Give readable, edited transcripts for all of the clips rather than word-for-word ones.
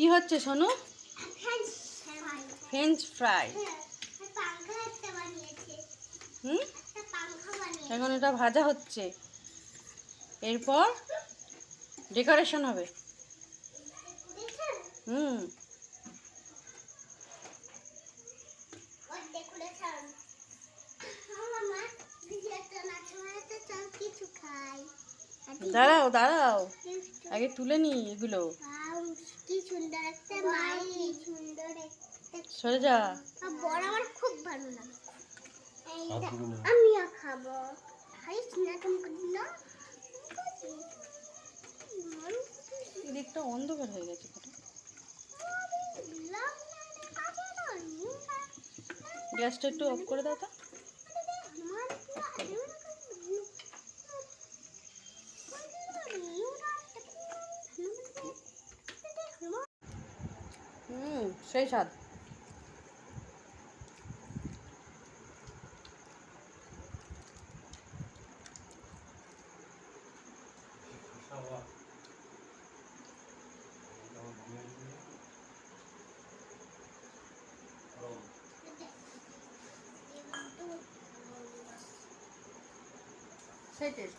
কি হচ্ছে Sonu? French fry. হুম, এখন এটা ভাজা হচ্ছে, এরপর ডেকোরেশন হবে। হুম, দাঁড়াও দাঁড়াও, আগে তুলে নি এগুলো। কি সুন্দর একটা মাই, সুন্দর একটা সরে যা। বড় আমার খুব ভালো লাগে। আমিও খাবো। খাইস না তুমি না? এদিকটা অন্ধকার হয়ে গেছে কটা। গ্যাসটা একটু অফ করে দাও তো। হুম, সেই স্বাদ। সেই টেস্ট।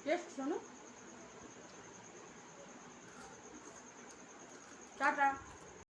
টেস্ট শোনো। টাটা।